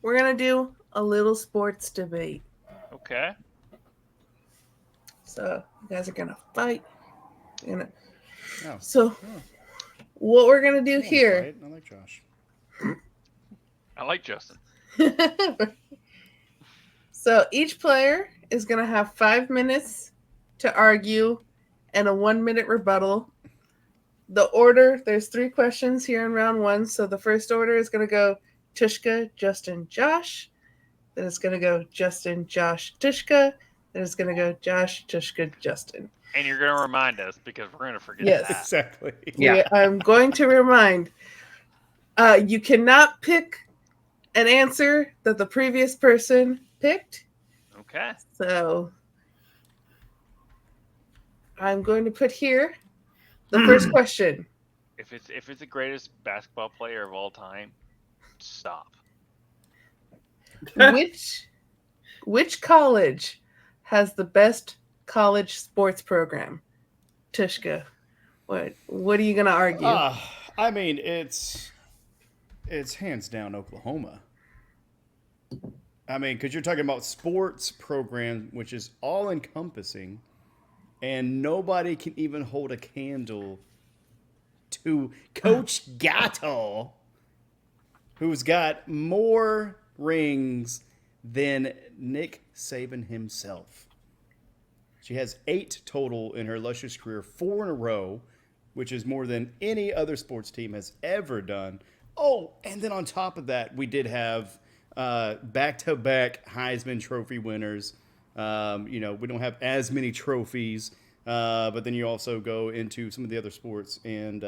we're going to do a little sports debate. Okay. So, you guys are going to fight. Gonna... Oh, So, oh, what we're going to I do want to here. fight. I like Josh. I like Justin. So, each player is going to have 5 minutes to argue and a 1 minute rebuttal. The order, there's 3 questions here in round one. So, the first order is going to go Tushka, Justin, Josh. Then it's going to go Justin, Josh, Tushka. Then it's going to go Josh, Tushka, Justin. And you're going to remind us because we're going to forget Yes. that. Exactly. Yeah. I'm going to remind. You cannot pick an answer that the previous person picked. Okay. So I'm going to put here the first question. If it's the greatest basketball player of all time, stop. Which college has the best college sports program? Tushka, what are you going to argue? I mean, it's hands down Oklahoma. I mean, because you're talking about sports program, which is all encompassing, and nobody can even hold a candle to Coach Gatto, who's got more rings than Nick Saban himself. She has 8 total in her illustrious career, 4 in a row, which is more than any other sports team has ever done. Oh, and then on top of that, we did have back-to-back Heisman Trophy winners. We don't have as many trophies, but then you also go into some of the other sports, and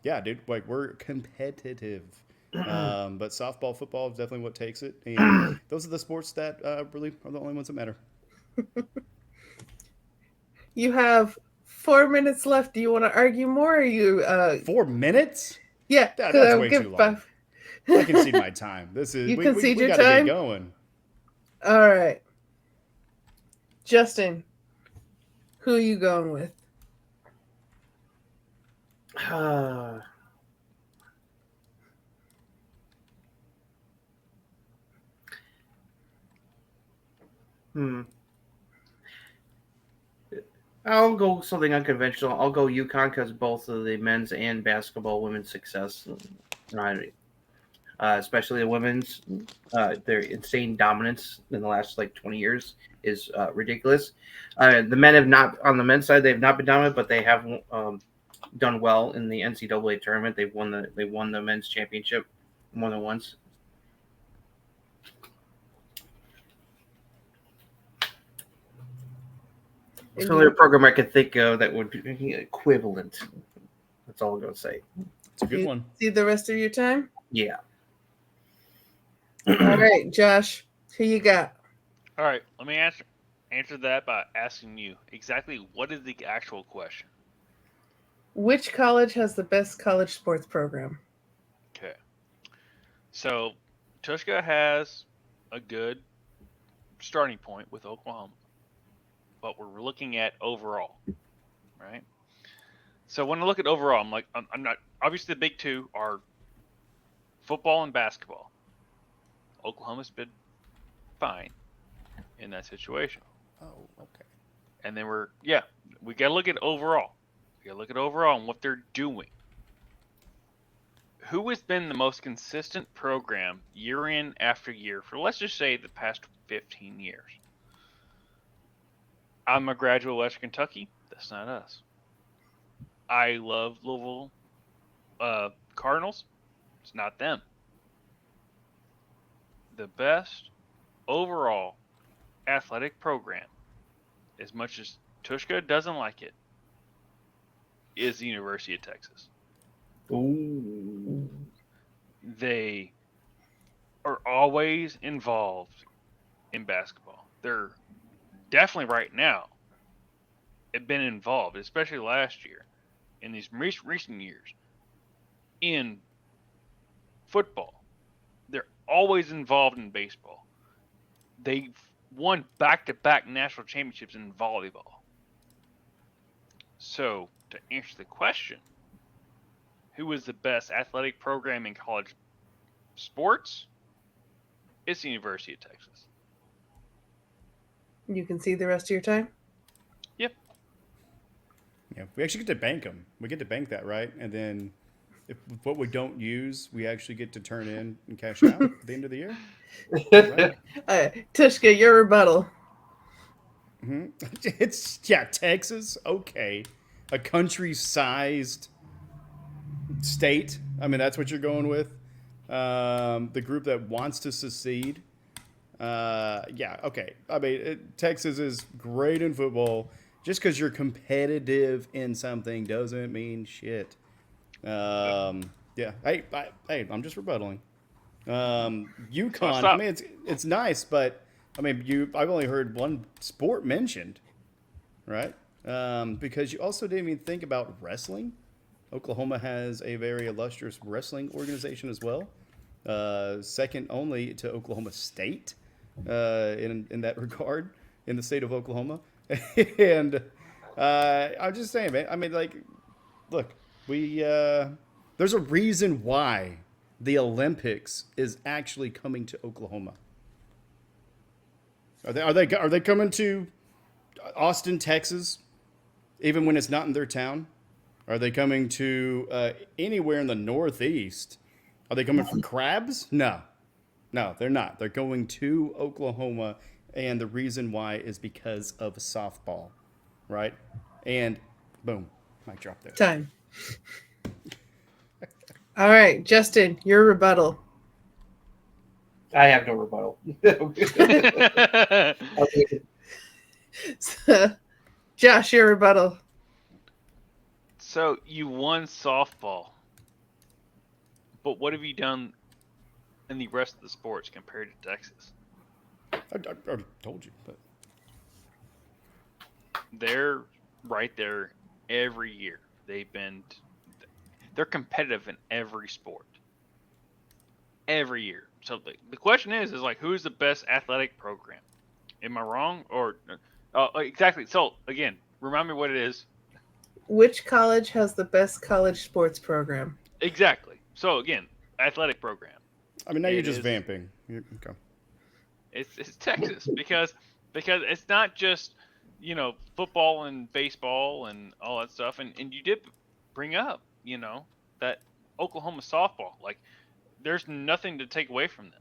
yeah, dude, like we're competitive. But softball, football is definitely what takes it, and those are the sports that really are the only ones that matter. You have 4 minutes left. Do you want to argue more? Or you 4 minutes? Yeah, That's I'll way give too long. 5. I concede my time. This is You we concede your got to get time? going. All right. Justin, who are you going with? I'll go something unconventional. I'll go UConn because both of the men's and basketball women's success, especially the women's, their insane dominance in the last 20 years is ridiculous. The men have not, on the men's side, they've not been dominant, but they have done well in the NCAA tournament. They won the men's championship more than once. It's another program I could think of that would be equivalent. That's all I'm going to say. It's a good one. See the rest of your time? Yeah. All right, Josh, who you got? All right, let me answer that by asking you exactly what is the actual question. Which college has the best college sports program? Okay. So, Tushka has a good starting point with Oklahoma, but we're looking at overall, right? So when I look at overall, I'm not obviously the big two are football and basketball. Oklahoma's been fine in that situation. Oh, okay. And then we got to look at overall. We got to look at overall and what they're doing. Who has been the most consistent program year in after year for, let's just say, the past 15 years? I'm a graduate of Western Kentucky. That's not us. I love Louisville Cardinals. It's not them. The best overall athletic program, as much as Tushka doesn't like it, is the University of Texas. Ooh. They are always involved in basketball. They're definitely right now have been involved, especially last year, in these recent years, in football. They're always involved in baseball. They've won back-to-back national championships in volleyball. So, to answer the question, who is the best athletic program in college sports? It's the University of Texas. You can see the rest of your time. Yep. Yeah, we actually get to bank them. We get to bank that, right? And then if what we don't use, we actually get to turn in and cash out at the end of the year. Right? Tushka, your rebuttal. It's Texas. Okay, a country-sized state. I mean, that's what you're going with. The group that wants to secede. Yeah, okay. I mean, Texas is great in football. Just because you're competitive in something doesn't mean shit. Yeah. Hey, I'm just rebuttaling. So UConn. I stop. mean, it's nice, but I mean, I've only heard one sport mentioned, right? Because you also didn't even think about wrestling. Oklahoma has a very illustrious wrestling organization as well, second only to Oklahoma State in that regard in the state of Oklahoma. And I'm just saying, man. I mean, like, look, we there's a reason why the Olympics is actually coming to Oklahoma. Are they coming to Austin, Texas, even when it's not in their town? Are they coming to anywhere in the Northeast? Are they coming for crabs? No, they're not. They're going to Oklahoma, and the reason why is because of softball, right? And boom, mic drop there. Time. All right, Justin, your rebuttal. I have no rebuttal. Josh, your rebuttal. So you won softball, but what have you done in the rest of the sports compared to Texas? I already told you, but They're right there every year. They're competitive in every sport. Every year. So the question is like, who's the best athletic program? Am I wrong? Or exactly. So again, remind me what it is. Which college has the best college sports program? Exactly. So again, athletic program. I mean, now you're It just is- vamping. Okay. It's Texas because it's not just football and baseball and all that stuff, and you did bring up that Oklahoma softball, like, there's nothing to take away from them.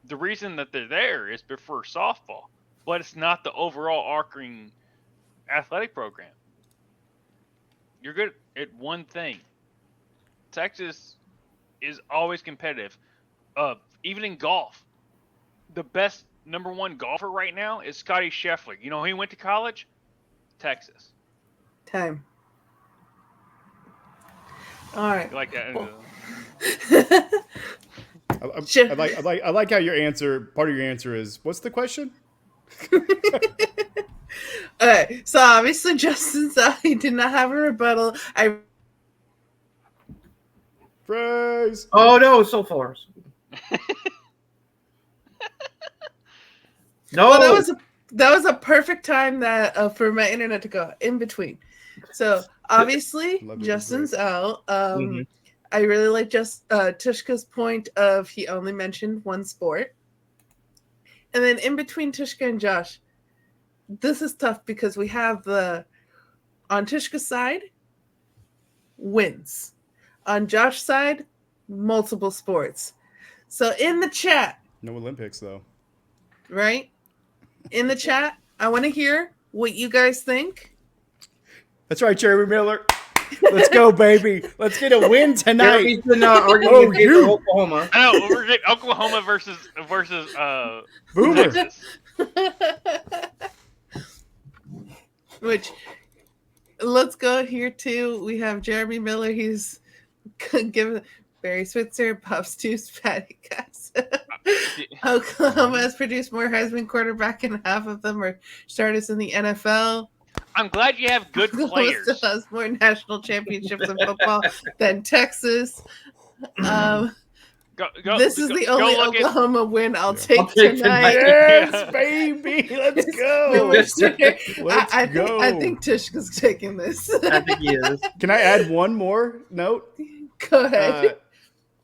The reason that they're there is for softball, but it's not the overall arcing athletic program. You're good at one thing. Texas is always competitive. Even in golf, the best number one golfer right now is Scotty Scheffler. You know, he went to college, Texas. Time. All right. You like that? I like how your answer. Part of your answer is, what's the question? Okay, so obviously Justin said he did not have a rebuttal. Phrase. Oh no, so far. No, Well, that was a perfect time that for my internet to go in between. So obviously Love your Justin's break. out. Mhm. I really like Tushka's point of he only mentioned one sport, and then in between Tushka and Josh, this is tough because we have on Tushka's side wins, on Josh's side multiple sports. So in the chat, No Olympics though. right? In the chat, I want to hear what you guys think. That's right, Jeremy Miller. Let's go, baby. Let's get a win tonight. Jeremy's been arguing Oh, in favor you. of Oklahoma. I know, we're getting Oklahoma versus Boomer. Texas. Which, let's go here too. We have Jeremy Miller. He's giving Barry Switzer, Bob Stoops, Patty Cass. Oklahoma has produced more Heisman quarterback, and half of them are starters in the NFL. I'm glad you have good Oklahoma players. still has more national championships in football than Texas. This is the only Oklahoma win I'll take tonight. Yes, baby. Let's go. Let's I go. think Tishka's taking this. I think he is. Can I add one more note? Go ahead.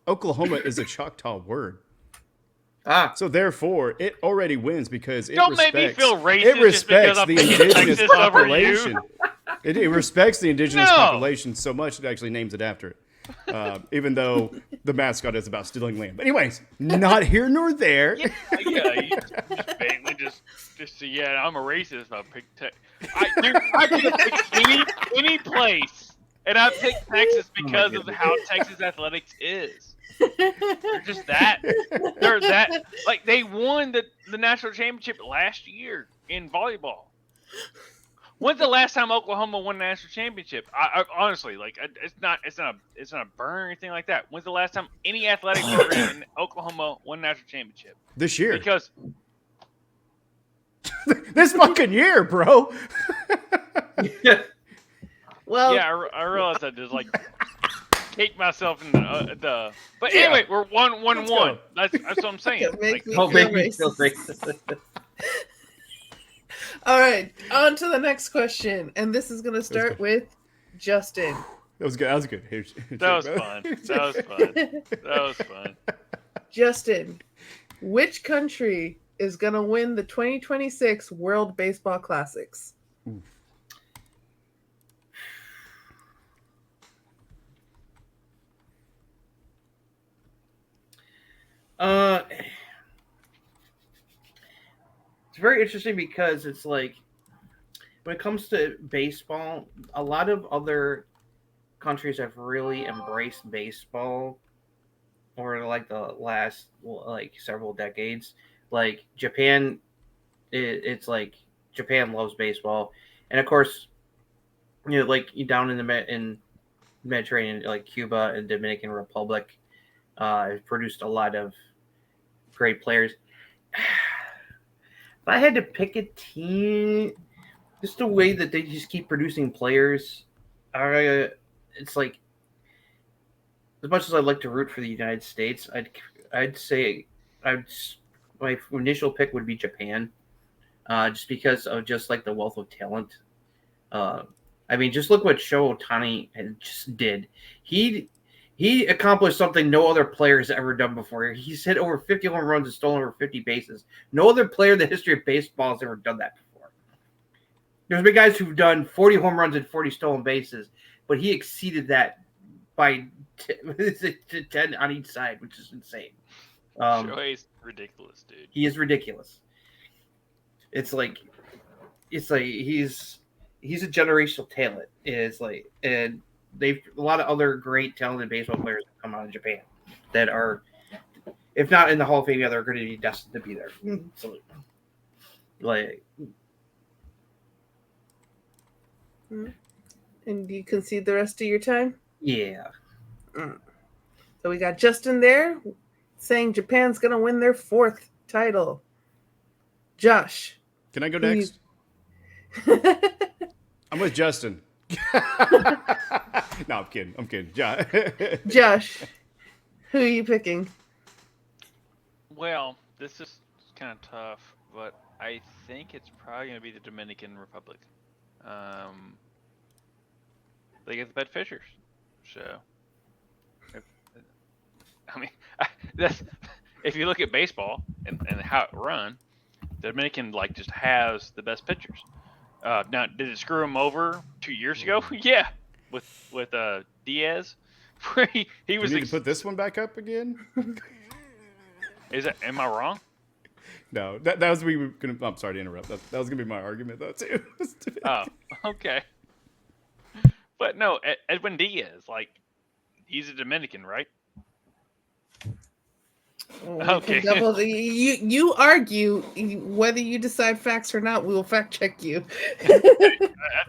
Oklahoma is a Choctaw word. So therefore, it already wins because it Don't make me respects. feel racist It just because respects I'm the picking indigenous Texas over you. population. It respects the indigenous No. population so much it actually names it after it. Even though the mascot is about stealing land. But anyways, not here nor there. Yeah, you just mainly just yeah, I'm a racist if I pick Texas. I could have picked any place, and I picked Texas because of goodness. how Texas athletics is. They're just that. They're that. Like they won the national championship last year in volleyball. When's the last time Oklahoma won a national championship? I honestly like it's not a burn or anything like that. When's the last time any athletic program in Oklahoma won a national championship? This year. Because This fucking year, bro. Well, yeah, I realized I just like kicked myself in the. But anyway, we're one. go. That's what I'm saying. It makes Like, me Don't feel make me feel racist. racist. All right, on to the next question, and this is going to start good. with Justin. That was good. That was good. that was fun. That was fun. That was fun. Justin, which country is going to win the 2026 World Baseball Classics? It's very interesting because it's like when it comes to baseball, a lot of other countries have really embraced baseball over like the last like several decades. Like Japan, it's like Japan loves baseball, and of course, like down in in Mediterranean, like Cuba and Dominican Republic, have produced a lot of great players. If I had to pick a team, just the way that they just keep producing players, it's like as much as I'd like to root for the United States, I'd say my initial pick would be Japan, just because of just like the wealth of talent. I mean, just look what Shohei Ohtani just did. He accomplished something no other player has ever done before. He's hit over 50 home runs and stolen over 50 bases. No other player in the history of baseball has ever done that before. There's been guys who've done 40 home runs and 40 stolen bases, but he exceeded that by 10 on each side, which is insane. Shohei's ridiculous, dude. He is ridiculous. It's like he's a generational talent. It's like, and they've a lot of other great talented baseball players come out of Japan that are, if not in the Hall of Fame, they're going to be destined to be there. So, like, And you concede the rest of your time? yeah. So we got Justin there saying Japan's going to win their 4th title. Josh. Can I go who next? you- I'm with Justin. No, I'm kidding. I'm kidding. Josh, who are you picking? Well, this is kind of tough, but I think it's probably going to be the Dominican Republic. They get the best pitchers, so. I mean, that's if you look at baseball and how it run, the Dominican like just has the best pitchers. Now, did it screw him over 2 years ago? Yeah, with Diaz, where he was. You need to put this one back up again. Am I wrong? No, that was we were gonna. I'm sorry to interrupt. That was gonna be my argument though too. Oh, okay. But no, Edwin Diaz, like he's a Dominican, right? Okay. You argue whether you decide facts or not. We will fact check you.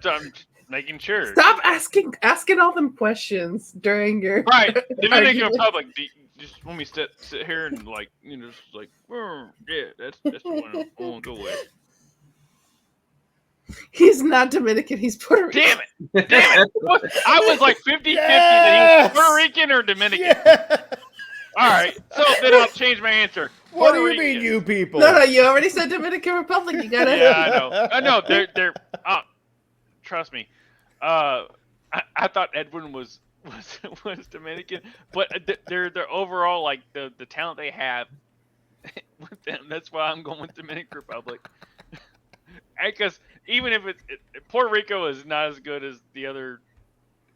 I'm just making sure. Stop asking all them questions during your Right, Dominican argument. Republic. Just want me to sit here and like just like yeah, that's the one I want to go with. He's not Dominican. He's Puerto Rican. Damn it! I was like 50-50 that he was Puerto Rican or Dominican. Yeah. All right, so then I'll change my answer. What Puerto do you Rican. mean, you people? No, you already said Dominican Republic. You gotta. Yeah, I know. They're. Trust me. I thought Edwin was Dominican, but they're overall like the talent they have with them. That's why I'm going with Dominican Republic. Because even if Puerto Rico is not as good as the other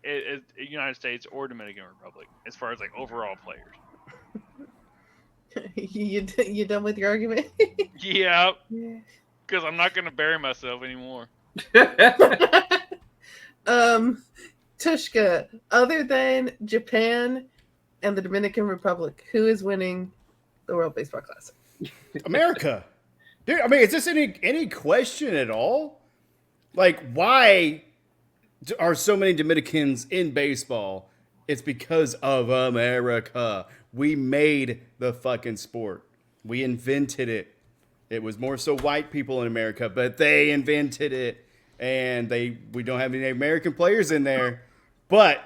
as United States or Dominican Republic as far as like overall players. You done with your argument? Yeah, because I'm not going to bury myself anymore. Tushka, other than Japan and the Dominican Republic, who is winning the World Baseball Classic? America. Dude, I mean, is this any question at all? Like, why are so many Dominicans in baseball? It's because of America. We made the fucking sport. We invented it. It was more so white people in America, but they invented it. And we don't have any American players in there. But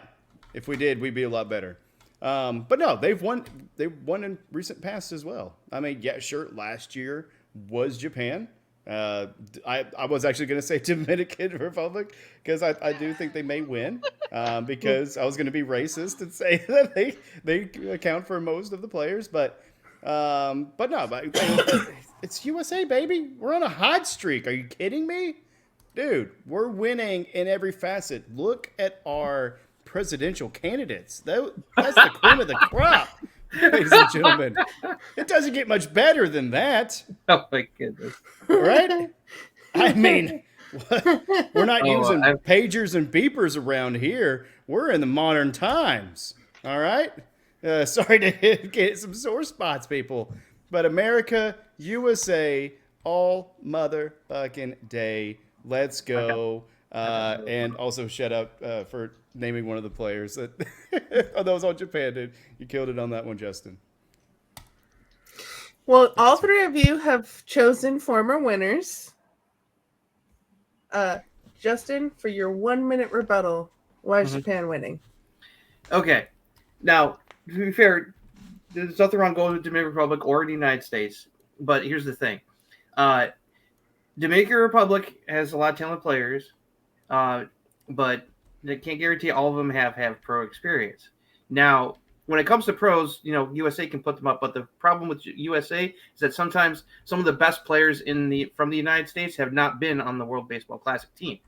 if we did, we'd be a lot better. But no, they've won. They won in recent past as well. I mean, yeah, sure. Last year was Japan. I was actually going to say Dominican Republic because I do think they may win because I was going to be racist and say that they account for most of the players, but no, but it's USA, baby. We're on a hot streak. Are you kidding me? Dude, we're winning in every facet. Look at our presidential candidates. That's the cream of the crop, ladies and gentlemen. It doesn't get much better than that. Oh my goodness! Right? I mean, we're not using pagers and beepers around here. We're in the modern times. All right? Sorry to get some sore spots, people. But America, USA, all motherfucking day. Let's go. And also shut up for naming one of the players. That was on Japan, dude. You killed it on that one, Justin. Well, all three of you have chosen former winners. Justin, for your 1 minute rebuttal, why is Japan winning? Okay. Now, to be fair, there's nothing wrong going with the Dominican Republic or the United States. But here's the thing. Dominican Republic has a lot of talented players, but they can't guarantee all of them have pro experience. Now, when it comes to pros, USA can put them up, but the problem with USA is that sometimes some of the best players from the United States have not been on the World Baseball Classic team,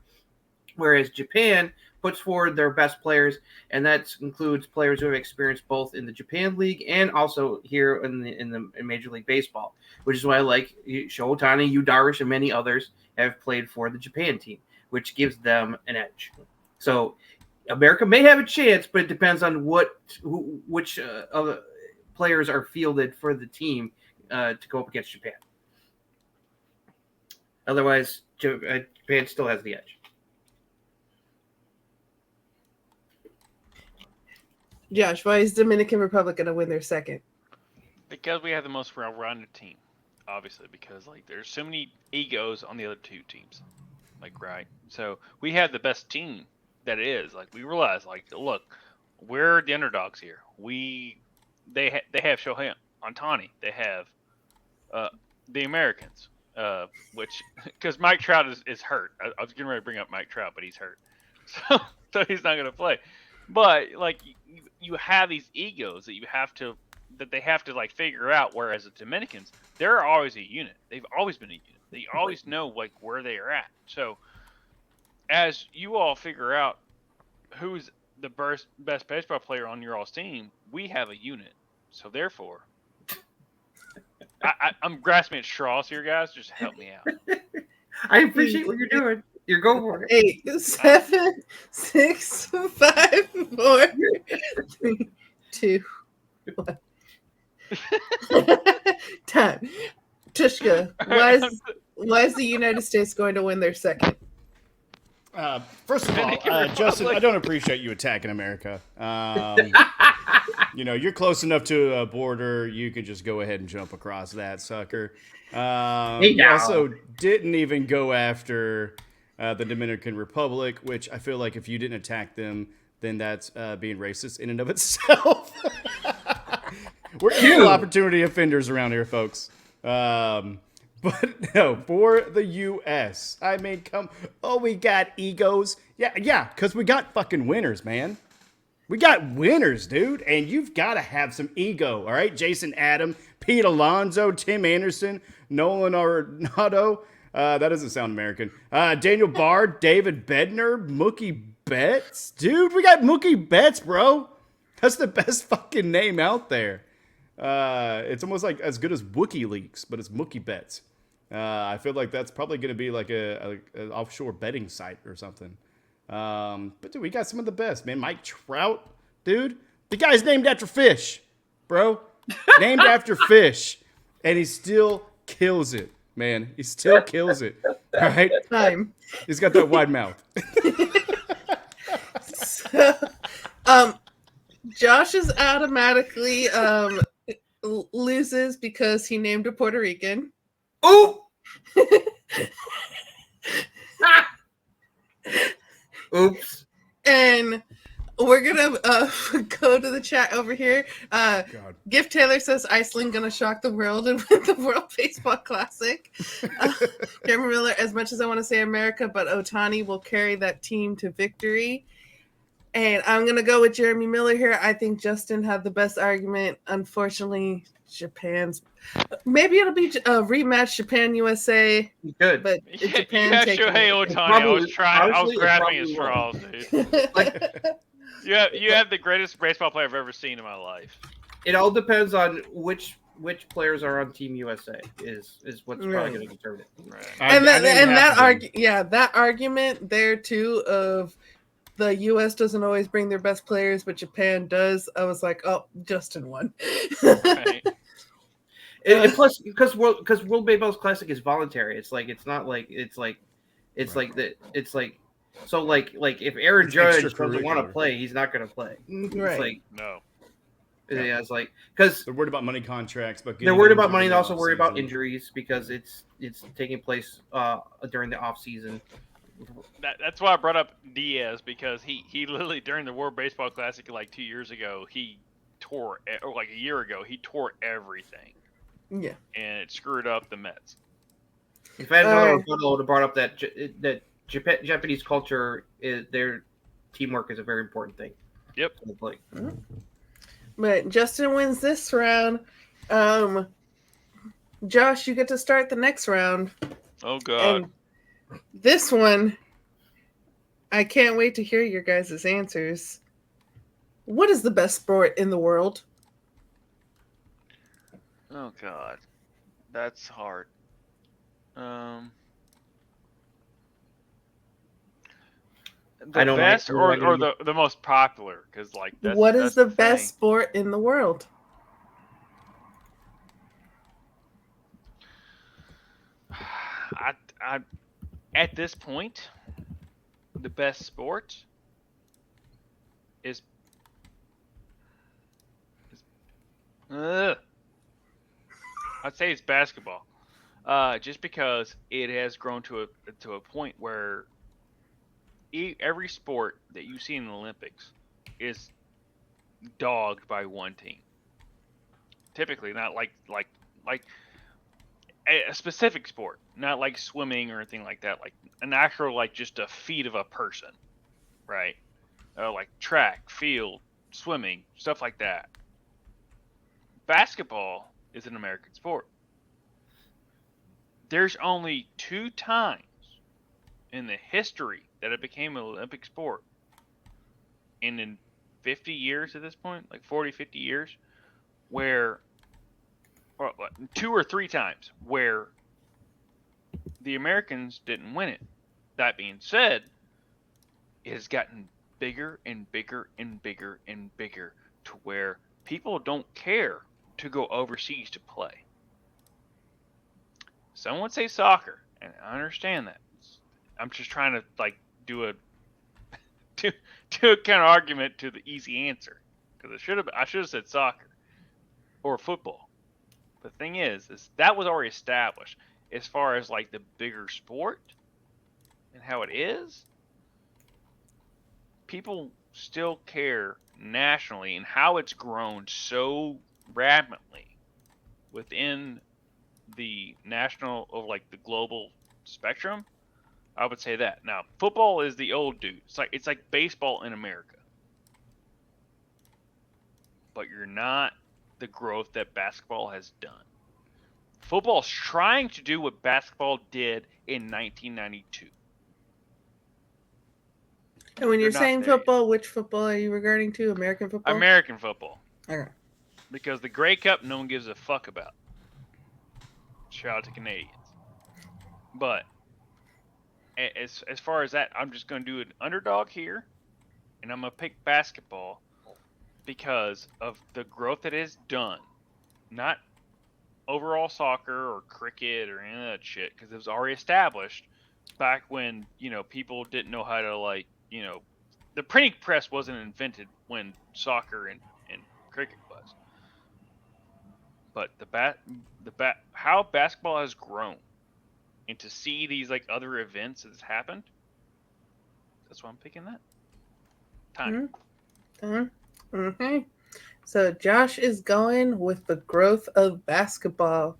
whereas Japan puts forward their best players, and that includes players who have experience both in the Japan League and also here in Major League Baseball, which is why I like Shohei Ohtani, Yu Darvish, and many others have played for the Japan team, which gives them an edge. So America may have a chance, but it depends on which players are fielded for the team to go up against Japan. Otherwise, Japan still has the edge. Josh, why is Dominican Republic going to win their second? Because we have the most well-rounded team, obviously. Because there's so many egos on the other two teams, right. So we have the best team that is. We realize, look, we're the underdogs here. They have Shohei Ohtani. They have the Americans, which because Mike Trout is hurt. I was getting ready to bring up Mike Trout, but he's hurt, so he's not going to play. But you have these egos that they have to figure out. Whereas the Dominicans, they're always a unit. They've always been a unit. They always know where they are at. So as you all figure out who's the best baseball player on your all's team, we have a unit. So therefore, I'm grasping at straws here, guys. Just help me out. I appreciate what you're doing. You're going for it. 8, 7, 6, 5, 4, 3, 2, 1. Time. Tushka, why is the United States going to win their second? First of all, Justin, I don't appreciate you attacking America. You're close enough to a border. You can just go ahead and jump across that sucker. You also didn't even go after the Dominican Republic, which I feel like if you didn't attack them, then that's being racist in and of itself. We're equal opportunity offenders around here, folks. But no, for the U.S., I mean, we got egos. Yeah, because we got fucking winners, man. We got winners, dude, and you've got to have some ego, all right? Jason Adam, Pete Alonso, Tim Anderson, Nolan Arenado. That doesn't sound American. Daniel Bard, David Bednar, Mookie Betts. Dude, we got Mookie Betts, bro. That's the best fucking name out there. It's almost like as good as WikiLeaks, but it's Mookie Betts. I feel like that's probably going to be like an offshore betting site or something. But dude, we got some of the best, man. Mike Trout, dude. The guy's named after fish, bro. Named after fish. And he still kills it, man. He still kills it. All right? Time. He's got that wide mouth. So, Josh is automatically loses because he named a Puerto Rican. Ooh! Oops. And we're gonna go to the chat over here. God. Gift Taylor says Iceland gonna shock the world and win the World Baseball Classic. Jeremy Miller, as much as I want to say America, but Otani will carry that team to victory. And I'm gonna go with Jeremy Miller here. I think Justin had the best argument. Unfortunately, Japan's. Maybe it'll be a rematch, Japan USA. Good. But Yeah, Japan you have taking Shohei it. Otani. I was Probably- trying. I was honestly, it grabbing at probably straws, dude. Like, You have the greatest baseball player I've ever seen in my life. it all depends on which players are on Team USA is what's Right. probably going to determine it. Right. That argument there too of the U.S. doesn't always bring their best players, but Japan does. I was like, oh, Justin won. Right. And plus, because World Baseball Classic is voluntary. It's like so like if Aaron It's Judge doesn't want to extracurricular. play, he's not going to play. It's Right. like No. yeah, it's like because They're worried about money contracts, but they're worried about money and also worried about injuries because it's taking place during the off season. That's why I brought up Diaz, because he literally during the World Baseball Classic like 2 years ago, he tore, or like a year ago, he tore everything, Yeah. and it screwed up the Mets. If I had another rebuttal, I would have brought up that Japanese culture is their teamwork is a very important thing. Yep. So, like, But Justin wins this round. Josh, you get to start the next round. Oh God. And this one, I can't wait to hear your guys' answers. What is the best sport in the world? Oh God. That's hard. The I don't like best who or I can the most popular, because like What is that's the thing. best sport in the world? I at this point, the best sport is I'd say it's basketball. Just because it has grown to a point where every sport that you see in the Olympics is dogged by one team. Typically, not like a specific sport, not like swimming or anything like that. Like an actual, like just a feat of a person, right? Like track, field, swimming, stuff like that. Basketball is an American sport. There's only 2 times in the history that it became an Olympic sport, and in 50 years at this point, like 40, 50 years, where, or 2 or 3 times where the Americans didn't win it. That being said, it has gotten bigger and bigger and bigger and bigger to where people don't care to go overseas to play. Some would say soccer, and I understand that. I'm just trying to like do a do a kind of argument to the easy answer, because I should have said soccer or football. The thing is that was already established as far as like the bigger sport and how it is. People still care nationally, and how it's grown so rapidly within the national, or like the global spectrum. I would say that. Now, football is the old dude. It's like baseball in America. but you're not the growth that basketball has done. Football's trying to do what basketball did in 1992. And when They're you're not saying there yet. football, which football are you regarding to? American football? American football. Okay. Because the Grey Cup, no one gives a fuck about. Shout out to Canadians. But as far as that, I'm just going to do an underdog here, and I'm going to pick basketball because of the growth it has done. Not overall soccer or cricket or any of that shit, because it was already established back when, people didn't know how to, the printing press wasn't invented when soccer and cricket was. But how basketball has grown, and to see these like other events that's happened, that's why I'm picking that. Time. Okay. So Josh is going with the growth of basketball.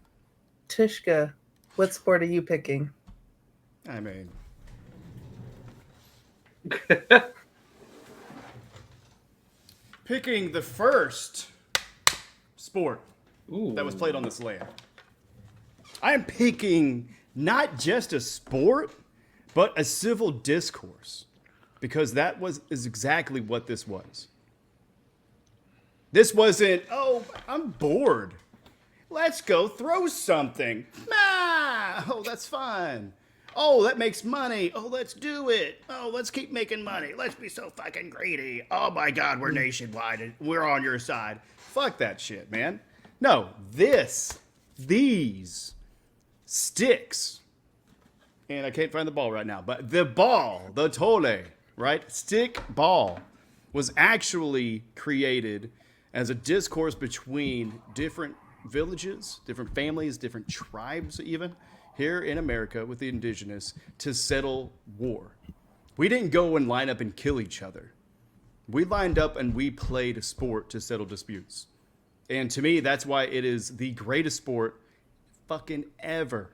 Tishka, what sport are you picking? I mean, picking the first sport that was played on this land. I am picking not just a sport, but a civil discourse, because is exactly what this was. This wasn't, oh, I'm bored. Let's go throw something. Oh, that's fun. Oh, that makes money. Oh, let's do it. Oh, let's keep making money. Let's be so fucking greedy. Oh my God, we're nationwide and we're on your side. Fuck that shit, man. No, these sticks, and I can't find the ball right now, but the ball, the tole, right? Stick ball was actually created as a discourse between different villages, different families, different tribes, even here in America with the indigenous to settle war. We didn't go and line up and kill each other. We lined up and we played a sport to settle disputes. And to me, that's why it is the greatest sport fucking ever.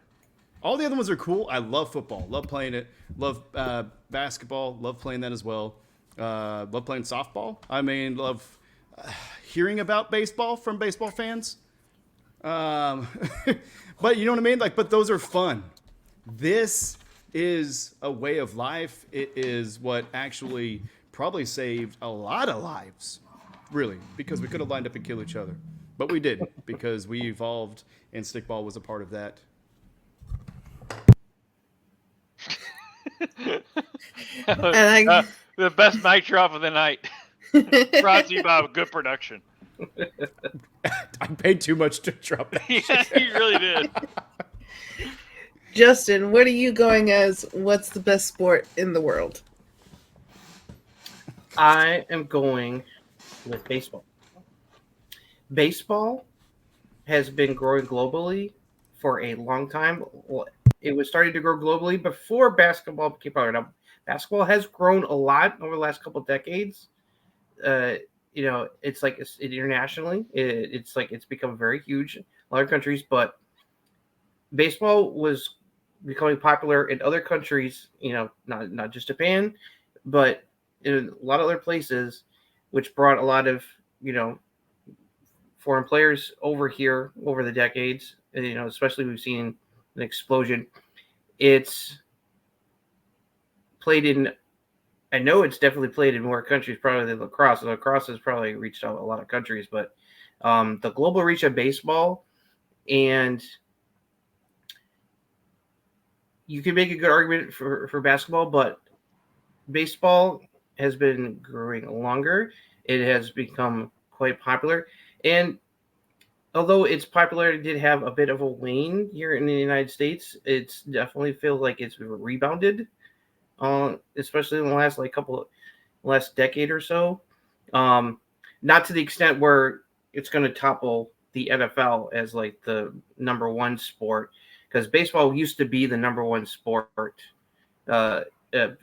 All the other ones are cool. I love football. Love playing it. Love basketball. Love playing that as well. Love playing softball. I mean, love hearing about baseball from baseball fans. But you know what I mean? But those are fun. This is a way of life. It is what actually probably saved a lot of lives, really, because we could have lined up and killed each other. But we didn't, because we evolved, and stickball was a part of that. And The best mic drop of the night. Brought to you by good production. I paid too much to drop that. Yeah, you really did. Justin, what are you going as? What's the best sport in the world? I am going with baseball. Baseball has been growing globally for a long time. Well, it was starting to grow globally before basketball became popular. Now, basketball has grown a lot over the last couple of decades. It's internationally, it's become very huge in a lot of countries. But baseball was becoming popular in other countries. Not just Japan, but in a lot of other places, which brought a lot of foreign players over here over the decades. Especially we've seen an explosion. It's played in. I know it's definitely played in more countries probably than lacrosse. Lacrosse has probably reached out a lot of countries, but the global reach of baseball, and you can make a good argument for basketball, but baseball has been growing longer. It has become quite popular, and although its popularity did have a bit of a wane here in the United States, it's definitely feels like it's rebounded, especially in the last decade or so. Not to the extent where it's going to topple the NFL as like the number one sport, because baseball used to be the number one sport. It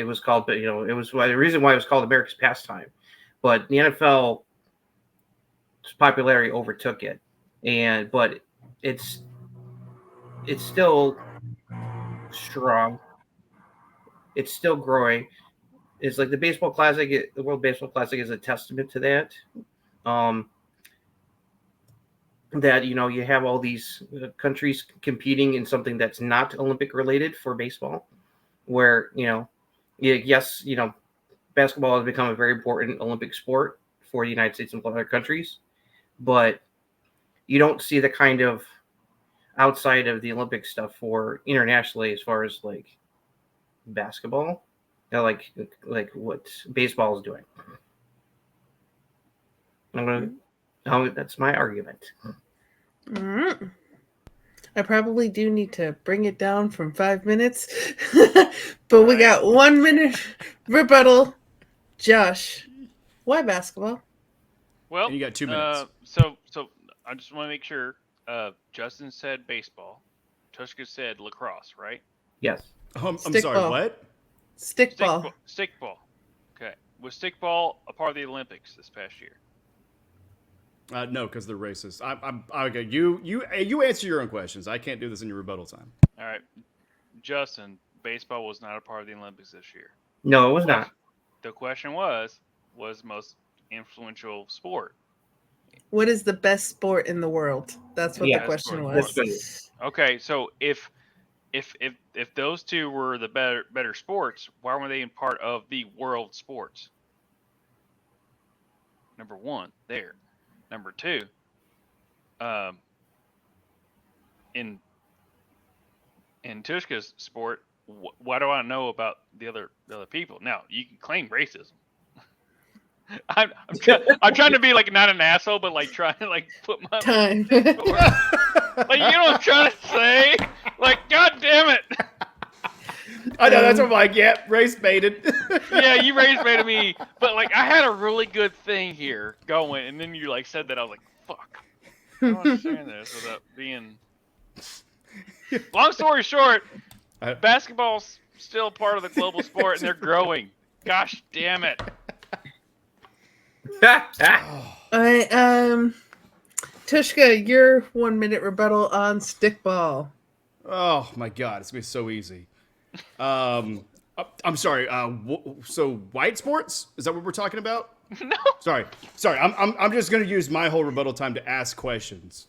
was called, but it was the reason why it was called America's pastime. But the NFL popularity overtook it, but it's still strong. It's still growing. It's like the World Baseball Classic is a testament to that. Um, that you have all these countries competing in something that's not Olympic related for baseball, where yes, basketball has become a very important Olympic sport for the United States and other countries, but you don't see the kind of outside of the Olympic stuff for internationally as far as like basketball, like what baseball is doing. I'm gonna, that's my argument. Mm. I probably do need to bring it down from 5 minutes, but we Right. got 1 minute rebuttal. Josh, why basketball? Well, And you got 2 minutes. so I just want to make sure. Justin said baseball. Tushka said lacrosse, right? Yes. I'm sorry, Stickball. what? Stickball. Stickball. Okay. Was stickball a part of the Olympics this past year? No, because they're racist. I'm okay. You answer your own questions. I can't do this in your rebuttal time. All right. Justin, baseball was not a part of the Olympics this year. No, it was not. The question was most influential sport? What is the best sport in the world? That's what Yeah, the question that's was. good. Okay, so if those two were the better sports, why were they in part of the world sports? Number one, there. Number two, in Tushka's sport, why do I know about the other people? Now you can claim racism. I'm trying to be like not an asshole, but like trying to like put my Time. like you know what I'm trying to say? Like, god damn it! I know that's what I'm like. Yep, race baited. Yeah, you raised baited me, but like I had a really good thing here going, and then you like said that I was like, fuck. I don't understand this without being. Long story short, basketball's still part of the global sport, and they're growing. Gosh damn it! Tushka, your 1 minute rebuttal on stickball. Oh my god, it's gonna be so easy. I'm sorry. So white sports? Is that what we're talking about? No, Sorry. I'm just gonna use my whole rebuttal time to ask questions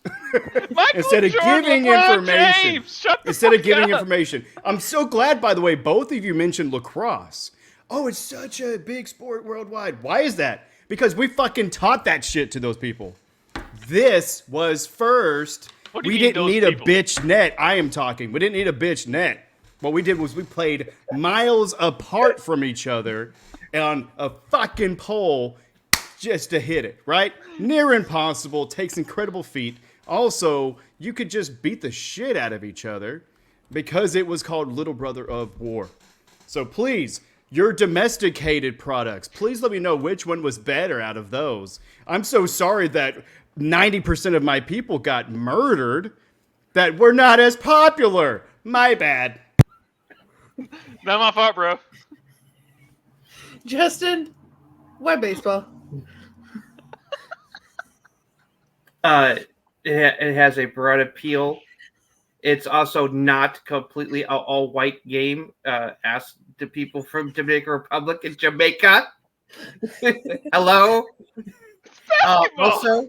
Michael instead of Jordan, giving LeBron information. James, shut the Instead of fuck giving up. information. I'm so glad, by the way, both of you mentioned lacrosse. Oh, it's such a big sport worldwide. Why is that? Because we fucking taught that shit to those people. This was first. What do you We mean didn't those need people? a bitch net. I am talking. We didn't need a bitch net. What we did was we played miles apart from each other on a fucking pole just to hit it, right? Near impossible, takes incredible feat. Also, you could just beat the shit out of each other because it was called Little Brother of War. So please, your domesticated products, please let me know which one was better out of those. I'm so sorry that 90% of my people got murdered, that we're not as popular. My bad. Not my fault, bro. Justin, why baseball? It has a broad appeal. It's also not completely an all-white game. Ask the people from Dominican Republic and Jamaica. Hello. Also,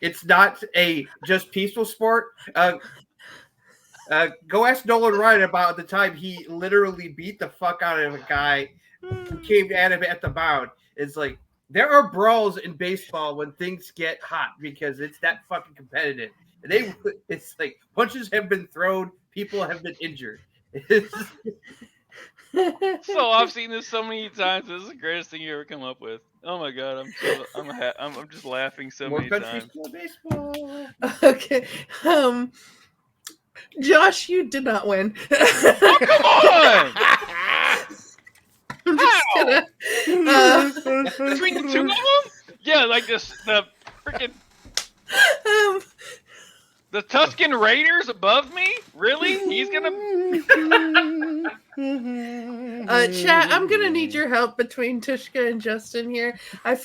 it's not a just peaceful sport. Go ask Nolan Ryan about the time he literally beat the fuck out of a guy who came at him at the mound. It's like there are brawls in baseball when things get hot because it's that fucking competitive. It's like punches have been thrown, people have been injured. So I've seen this so many times. This is the greatest thing you ever come up with. Oh my god, I'm just laughing so More many countries times. play baseball. Okay. Josh, you did not win. Oh come on! I'm just How? gonna. Between the two of them? Yeah, like this the freaking Um, the Tuscan Raiders above me? Really? He's gonna. chat, I'm gonna need your help between Tushka and Justin here. I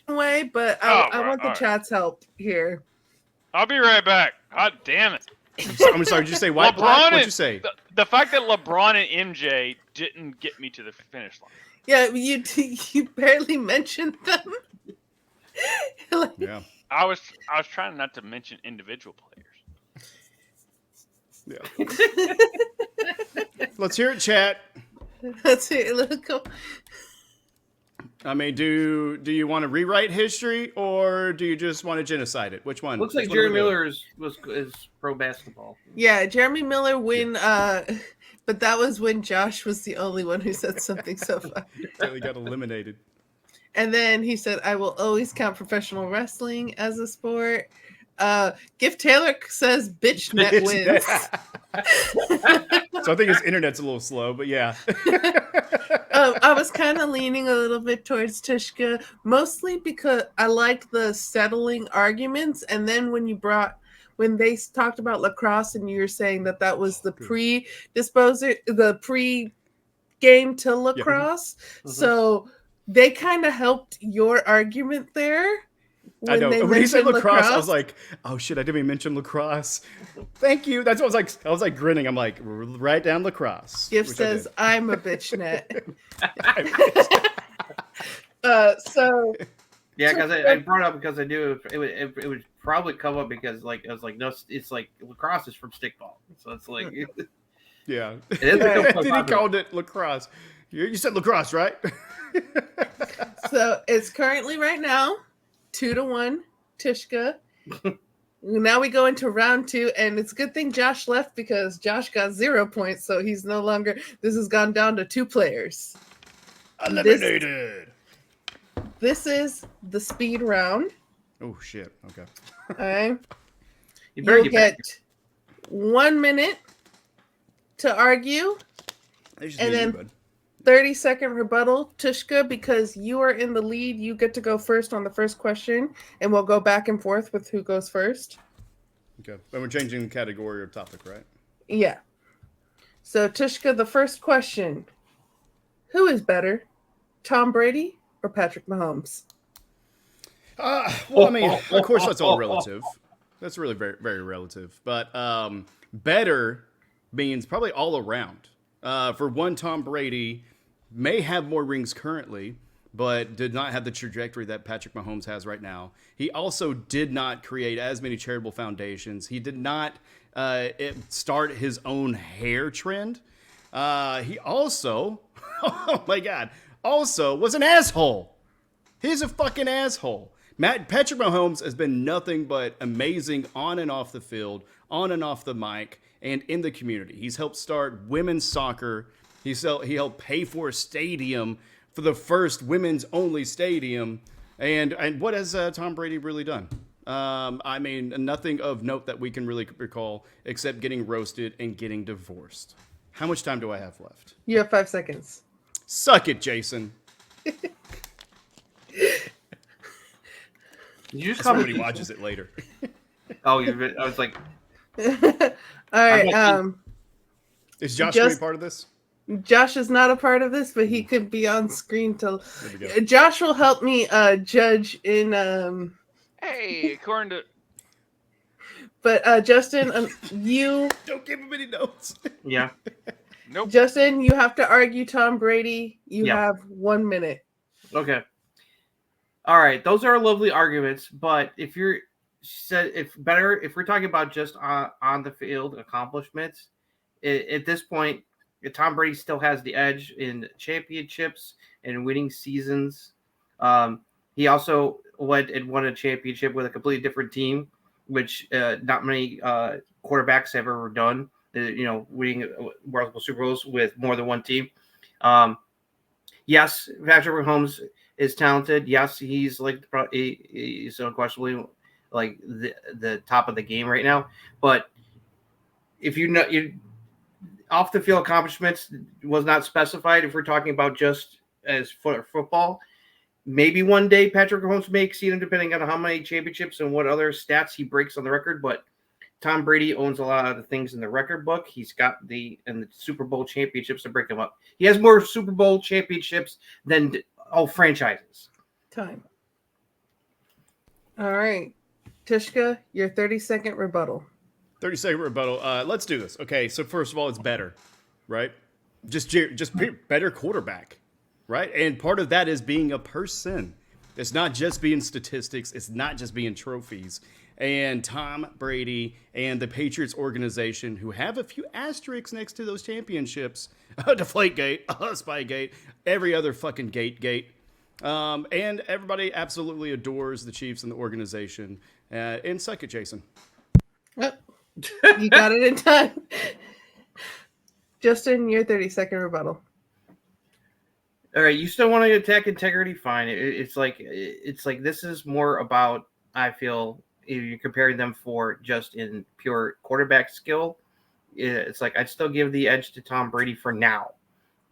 way, but I want the alright. chat's help here. I'll be right back. God damn it! I'm sorry, did you say white black? What'd you say? The fact that LeBron and MJ didn't get me to the finish line. Yeah, you barely mentioned them. Like, Yeah. I was trying not to mention individual players. Yeah. Let's hear it, chat. let's see. Let's go. I mean, do you want to rewrite history or do you just want to genocide it? Which one? Looks Which like one are we Jerry doing? Miller is pro basketball. Yeah, Jeremy Miller win. But that was when Josh was the only one who said something so funny. So he got eliminated. And then he said, "I will always count professional wrestling as a sport." Gift Taylor says, "Bitch net wins." So I think his internet's a little slow, but yeah. I was kind of leaning a little bit towards Tishka, mostly because I like the settling arguments. And then when they talked about lacrosse, and you were saying that was the pre-game to lacrosse, Mm-hmm. so they kind of helped your argument there. I know. They When he said mentioned lacrosse, I was like, "Oh shit! I didn't even mention lacrosse." Thank you. That's what I was like. I was like grinning. I'm like, write down lacrosse. Gift which I says, did. "I'm a bitch net." So Yeah, because I brought it up because I knew it would probably come up because like I was like, no, it's like lacrosse is from stickball, so it's like Yeah. it is become quite Then he popular. called it lacrosse. You said lacrosse, right? So it's currently right now 2-1 Tishka. Now we go into round 2, and it's a good thing Josh left because Josh got 0 points, so he's no longer. This has gone down to 2 players. Eliminated. This is the speed round. Oh shit. Okay. All right. You better You'll get back. get 1 minute to argue, There's and me, then bud. 30-second rebuttal. Tishka, because you are in the lead, you get to go first on the first question, and we'll go back and forth with who goes first. Okay. But we're changing the category or topic, right? Yeah. So, Tishka, the first question. Who is better, Tom Brady or Patrick Mahomes? Well, I mean, of course, that's all relative. That's really very, very relative. But better means probably all around. For one, Tom Brady may have more rings currently, but did not have the trajectory that Patrick Mahomes has right now. He also did not create as many charitable foundations. He did not start his own hair trend. He also, oh my God, also was an asshole. He's a fucking asshole. Patrick Mahomes has been nothing but amazing on and off the field, on and off the mic, and in the community. He's helped start women's soccer. He helped pay for a stadium for the first women's only stadium. And what has Tom Brady really done? I mean, nothing of note that we can really recall except getting roasted and getting divorced. How much time do I have left? You have 5 seconds. Suck it, Jason. You just Somebody watches it later. Oh, I was like, All right. Is Josh going to be part of this? Josh is not a part of this, but he could be on screen till. There we go. Josh will help me judge in. Hey, according to But Justin, you. Don't give him any notes. yeah. nope. Justin, you have to argue Tom Brady. You Yeah. have 1 minute. Okay. All right. Those are lovely arguments, but if we're talking about just on the field accomplishments, at this point, Tom Brady still has the edge in championships and winning seasons. He also won a championship with a completely different team, which not many quarterbacks have ever done. Winning multiple Super Bowls with more than one team. Yes, Patrick Mahomes is talented. Yes, he's he's unquestionably like the top of the game right now. But if you off the field accomplishments was not specified. If we're talking about just as football, maybe one day Patrick Mahomes may exceed him depending on how many championships and what other stats he breaks on the record. But Tom Brady owns a lot of the things in the record book. He's got the Super Bowl championships to break him up. He has more Super Bowl championships than all franchises. Time. All right. Tishka, your 30-second rebuttal. 30-second rebuttal. Let's do this. Okay, so first of all, it's better, right? Just better quarterback, right? And part of that is being a person. It's not just being statistics. It's not just being trophies. And Tom Brady and the Patriots organization, who have a few asterisks next to those championships, Deflategate, Spygate, every other fucking gate. And everybody absolutely adores the Chiefs and the organization. And suck it, Jason. Oh, you got it in time. Justin, your 30-second rebuttal. All right, you still want to attack integrity? Fine. It's like this is more about, I feel, if you're comparing them for just in pure quarterback skill. It's like I'd still give the edge to Tom Brady for now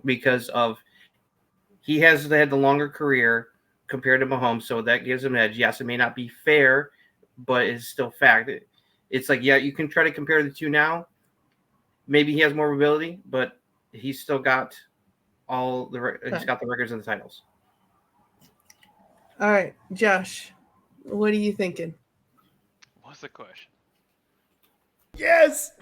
because of he has had the longer career compared to Mahomes, so that gives him an edge. Yes, it may not be fair, but it's still fact. It's like, yeah, you can try to compare the two now. Maybe he has more ability, but he's still got he's got the records and the titles. All right, Josh, what are you thinking? What's the question? Yes!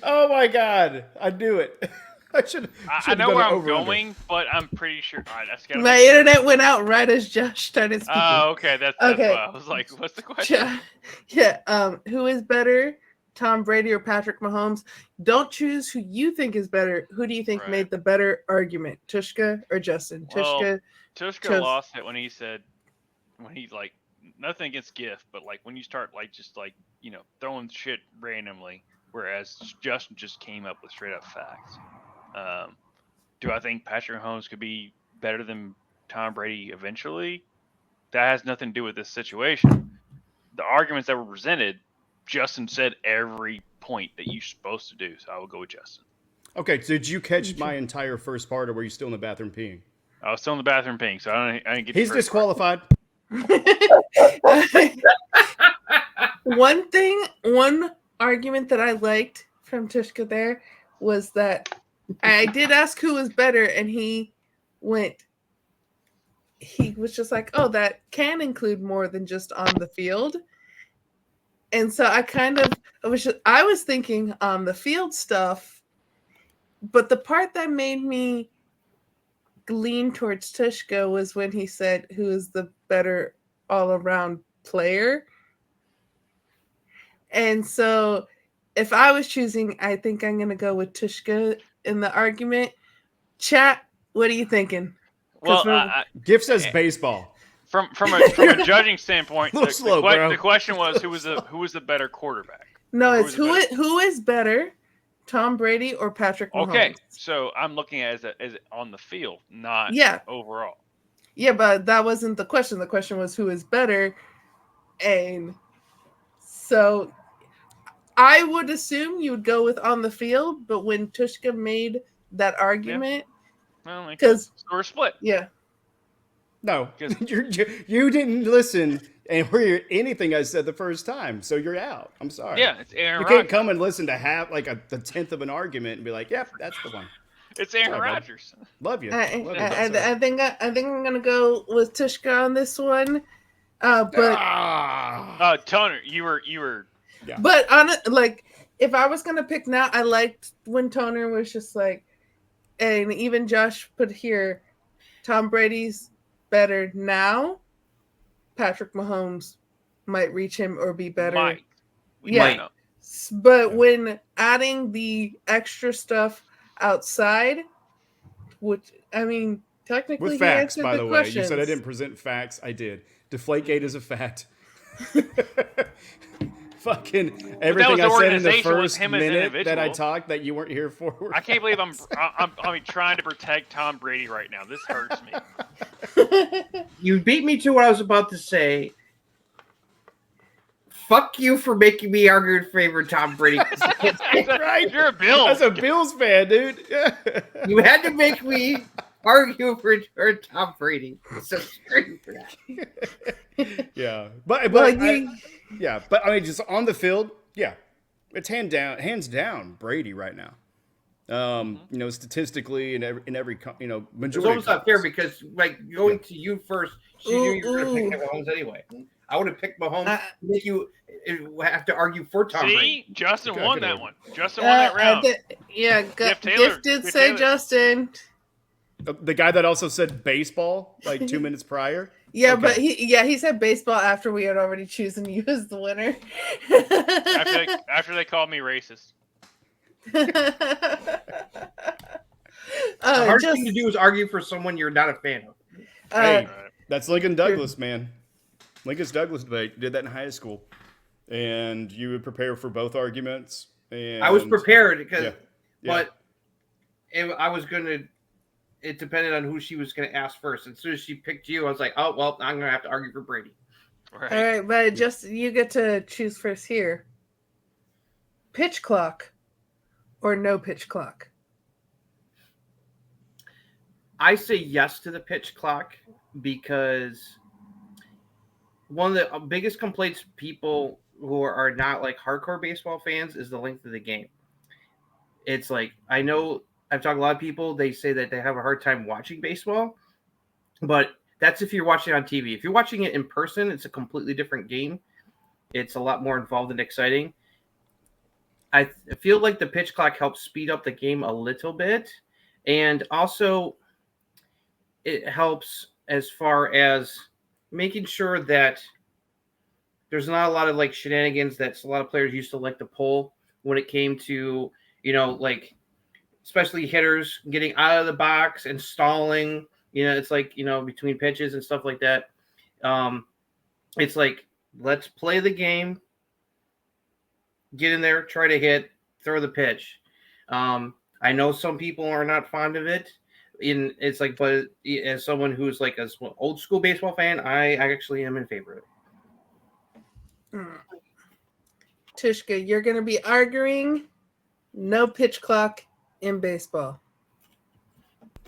Oh my God. I knew it. I know where I'm going, but I'm pretty sure. All right, that's gotta My internet went out right as Josh started speaking. Oh, okay. That's Okay. why I was like, what's the question? Yeah. Who is better, Tom Brady or Patrick Mahomes? Don't choose who you think is better. Who do you think made the better argument, Tushka or Justin? Well, Tushka chose- lost it when he said, like, nothing against GIF, but like when you start like just like throwing shit randomly, whereas Justin just came up with straight up facts. Do I think Patrick Mahomes could be better than Tom Brady eventually? That has nothing to do with this situation. The arguments that were presented, Justin said every point that you're supposed to do, so I will go with Justin. Okay, so did you catch my entire first part, or were you still in the bathroom peeing? I was still in the bathroom peeing, so I didn't get. He's disqualified. One argument that I liked from Tushka there was that I did ask who was better, and he was just like, oh, that can include more than just on the field. And so I was thinking on the field stuff, but the part that made me lean towards Tushka was when he said who is the better all-around player. And so if I was choosing, I think I'm going to go with Tushka in the argument. Chat, what are you thinking? Well, GIF says baseball. From a judging standpoint, the question was who was the better quarterback? No, it's who is better, Tom Brady or Patrick Mahomes? Okay, so I'm looking at it as on the field, not overall. Yeah, but that wasn't the question. The question was who is better, and so I would assume you would go with on the field. But when Tushka made that argument, because we're split. Yeah. No, you didn't listen and hear anything I said the first time, so you're out. I'm sorry. Yeah, it's Aaron You Rodgers. can't come and listen to the 10th of an argument and be like, "Yep, that's the one." It's Aaron Rodgers. Love you. I think I'm gonna go with Tushka on this one. But Toner, you were. Yeah. But if I was gonna pick now, I liked when Toner was just like, and even Josh put here, Tom Brady's better now. Patrick Mahomes might reach him or be better. Might. But when adding the extra stuff outside, which I mean, technically with facts, he by the way, questions. you said I didn't present facts. I did. Deflategate is a fact. Fucking everything I said in the first minute that I talked that you weren't here for. I can't believe I'm trying to protect Tom Brady right now. This hurts me. You beat me to what I was about to say. Fuck you for making me argue in favor of Tom Brady. Right? You're a Bills. That's a Bills fan, dude. You had to make me argue for Tom Brady. So screw for that. Yeah, but I mean, just on the field, yeah, it's hands down Brady right now. Statistically and in every majority. It's almost not fair because going to you first, she knew you were going to pick Mahomes anyway. I would have picked Mahomes to make you have to argue for Tom Brady. Justin won that one. Justin won that round. Gift did say Justin. The guy that also said baseball 2 minutes prior. Yeah, Okay. but he said baseball after we had already chosen you as the winner. After they called me racist. The hard thing to Just do is argue for someone you're not a fan of. Hey, Right. that's Lincoln Douglas, man. Lincoln Douglas debate. Did that in high school, and you would prepare for both arguments. And I was prepared because, yeah, but I was gonna. It depended on who she was gonna ask first. As soon as she picked you, I was like, oh well, I'm gonna have to argue for Brady. Right. all right, but just you get to choose first here. Pitch clock or no pitch clock? I say yes to the pitch clock because one of the biggest complaints people who are not like hardcore baseball fans is the length of the game. It's like I know I've talked to a lot of people. They say that they have a hard time watching baseball, but that's if you're watching on TV. If you're watching it in person, it's a completely different game. It's a lot more involved and exciting. I feel like the pitch clock helps speed up the game a little bit, and also it helps as far as making sure that there's not a lot of like shenanigans that a lot of players used to like to pull when it came to, like especially hitters getting out of the box and stalling. It's like, between pitches and stuff like that. Um, it's like, let's play the game, get in there, try to hit, throw the pitch. I know some people are not fond of it. It's like, but as someone who's like an old school baseball fan, I actually am in favor of it. Tishka, you're going to be arguing no pitch clock in baseball.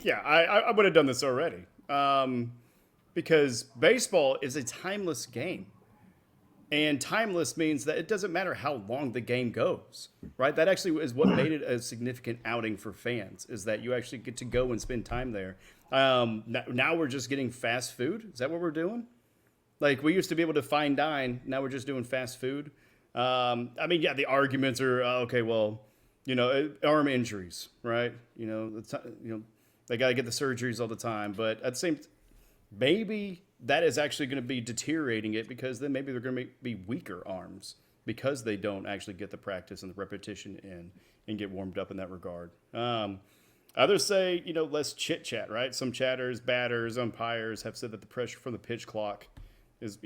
Yeah, I would have done this already. Because baseball is a timeless game. And timeless means that it doesn't matter how long the game goes, right? That actually is what made it a significant outing for fans, is that you actually get to go and spend time there. Now we're just getting fast food. Is that what we're doing? Like, we used to be able to fine dine. Now we're just doing fast food. Yeah, the arguments are, okay, well, arm injuries, right? They got to get the surgeries all the time. But at the same maybe that is actually going to be deteriorating it, because then maybe they're going to be weaker arms because they don't actually get the practice and the repetition in and get warmed up in that regard. Others say, less chit chat, right? Some chatters, batters, umpires have said that the pressure from the pitch clock is,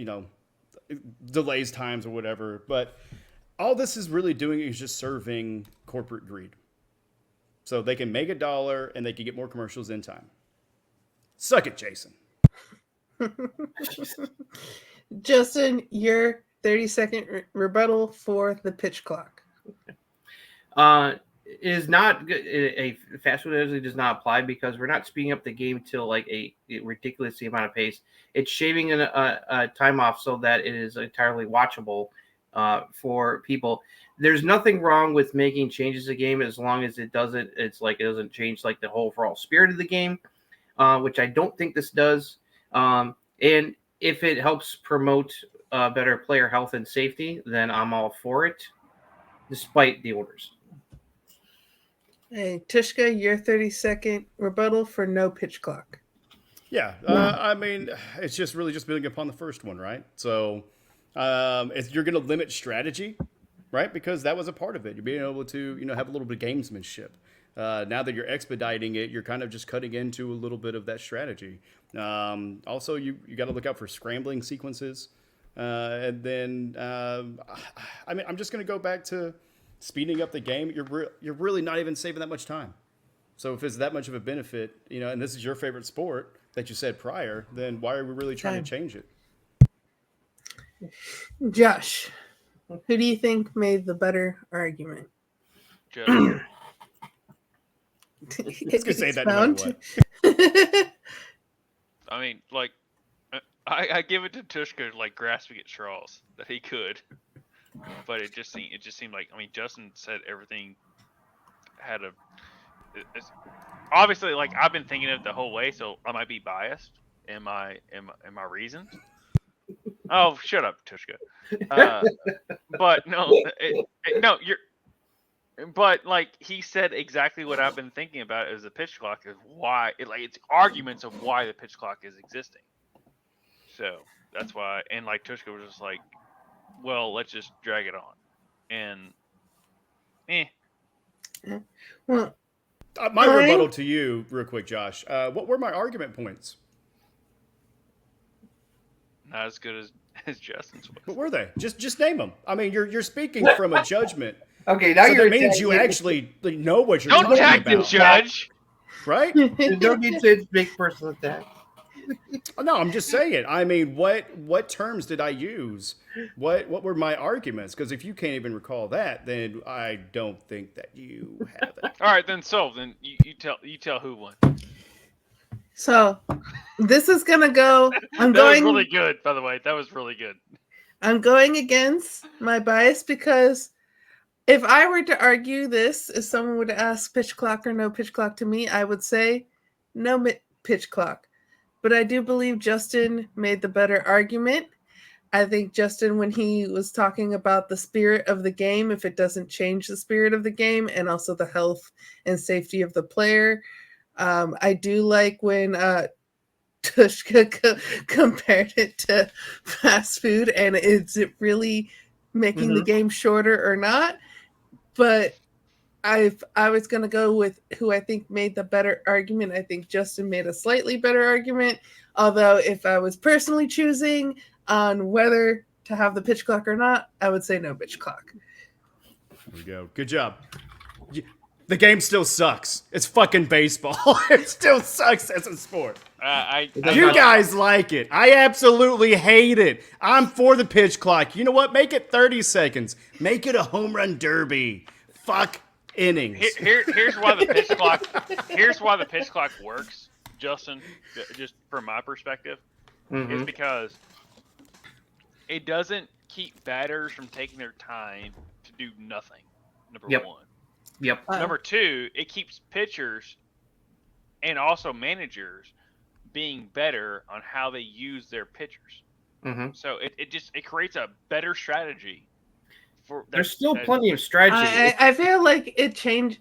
delays times or whatever. But all this is really doing is just serving corporate greed. So they can make $1 and they can get more commercials in time. Suck it, Jason. Justin, your 30-second rebuttal for the pitch clock. Is not good. A fast food usually does not apply because we're not speeding up the game till like a ridiculous amount of pace. It's shaving a time off so that it is entirely watchable for people. There's nothing wrong with making changes to the game as long as it doesn't. It's like it doesn't change like the whole overall spirit of the game, which I don't think this does. And if it helps promote better player health and safety, then I'm all for it, despite the orders. Hey, Tishka, your 30-second rebuttal for no pitch clock. Yeah, it's just really just building upon the first one, right? So if you're going to limit strategy, right? Because that was a part of it. You're being able to, have a little bit of gamesmanship. Now that you're expediting it, you're kind of just cutting into a little bit of that strategy. Also, you got to look out for scrambling sequences. And then, I'm just going to go back to speeding up the game. You're really not even saving that much time. So if it's that much of a benefit, and this is your favorite sport that you said prior, then why are we really trying to change it? Josh, who do you think made the better argument? Just, It's gonna say that no matter what. I mean, like, I give it to Tushka like grasping at straws that he could, but it just seemed like, I mean, Justin said everything had a. It's, obviously, like, I've been thinking of it the whole way, so I might be biased in my reasons. Oh, shut up, Tushka. But no, no, you're. But like he said exactly what I've been thinking about as the pitch clock is why it's arguments of why the pitch clock is existing. So that's why, and like Tushka was just like, well, let's just drag it on, and eh. Well, My I rebuttal to you, real quick, Josh. What were my argument points? Not as good as Justin's What was. were they? Just name them. I mean, you're speaking from a judgment, Okay, now so you're that means you attacking. actually know what you're Don't talking attack the about, judge. right? There's no need to make personal attack. No, I'm just saying. I mean, what terms did I use? What were my arguments? Because if you can't even recall that, then I don't think that you have it. All right, then so then you tell who won. so this is gonna go. I'm That was going. really good, by the way. That was really good. I'm going against my bias because if I were to argue this, if someone would ask pitch clock or no pitch clock to me, I would say no pitch clock. But I do believe Justin made the better argument. I think Justin, when he was talking about the spirit of the game, if it doesn't change the spirit of the game and also the health and safety of the player, I do like when Tushka compared it to fast food, and is it really making the game shorter or not? But I was gonna go with who I think made the better argument. I think Justin made a slightly better argument. Although if I was personally choosing on whether to have the pitch clock or not, I would say no pitch clock. There we go. Good job. The game still sucks. It's fucking baseball. It still sucks as a sport. You guys like it. I absolutely hate it. I'm for the pitch clock. You know what? Make it 30 seconds. Make it a home run derby. Fuck innings. Here's why the pitch clock. Here's why the pitch clock works, Justin. Just from my perspective, is because it doesn't keep batters from taking their time to do nothing. Number one. Yep. Number two, it keeps pitchers and also managers being better on how they use their pitchers. So it creates a better strategy. There's still plenty of strategy. I feel like it changed.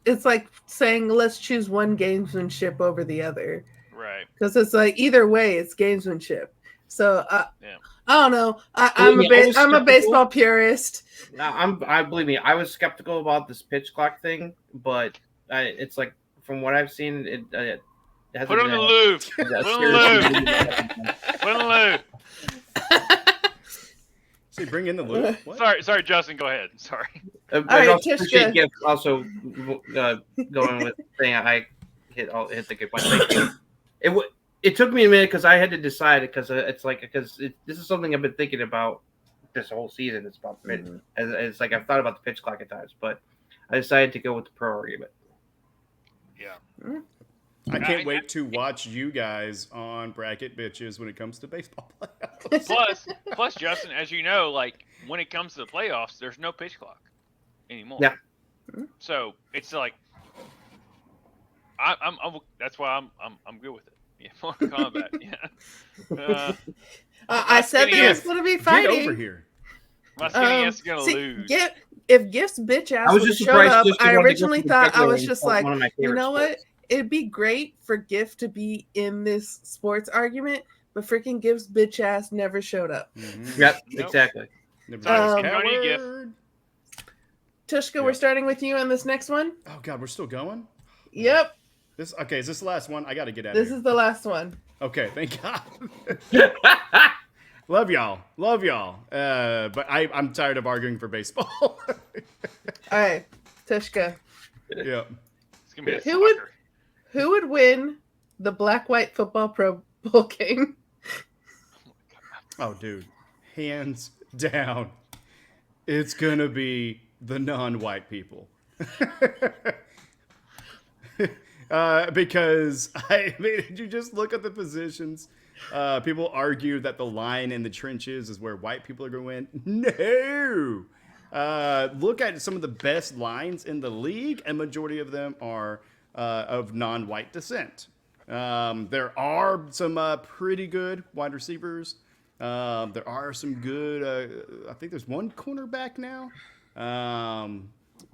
It's like saying let's choose one gamesmanship over the other, right? Because it's like either way, it's gamesmanship. So yeah. I don't know. I'm a baseball purist. I believe me. I was skeptical about this pitch clock thing, but it's like from what I've seen, it hasn't put on the lube. Put on the lube. See, bring in the lube. Sorry, Justin. Go ahead. Sorry. I also appreciate Gift also going with saying I hit the good point. It took me a minute because I had to decide because it's like this is something I've been thinking about this whole season. It's about it's like I've thought about the pitch clock at times, but I decided to go with the pro argument. Yeah. I can't wait to watch you guys on Bracket Bitches when it comes to baseball playoffs. Plus, Justin, as you know, like when it comes to the playoffs, there's no pitch clock anymore. Yeah. So it's like I'm that's why I'm good with it. Yeah, more combat. Yeah. I said there was going to be fighting. Get over here. My skinny ass is going to lose. If Gift's bitch ass would have showed up, I originally thought I was just like, you know what? It'd be great for Gift to be in this sports argument, but freaking Gift's bitch ass never showed up. Yep, exactly. Tushka, we're starting with you on this next one. Oh God, we're still going? Yep. Is this the last one? I got to get out of here. This is the last one. Okay, thank God. Love y'all. But I'm tired of arguing for baseball. All right, Tushka. Yeah. It's gonna be who would win the Black-White Football Pro Bowl game? Oh, dude. Hands down. It's gonna be the non-white people. Because you just look at the positions. People argue that the line in the trenches is where white people are going to win. No. Look at some of the best lines in the league, and majority of them are of non-white descent. There are some pretty good wide receivers. There are some good. I think there's one cornerback now.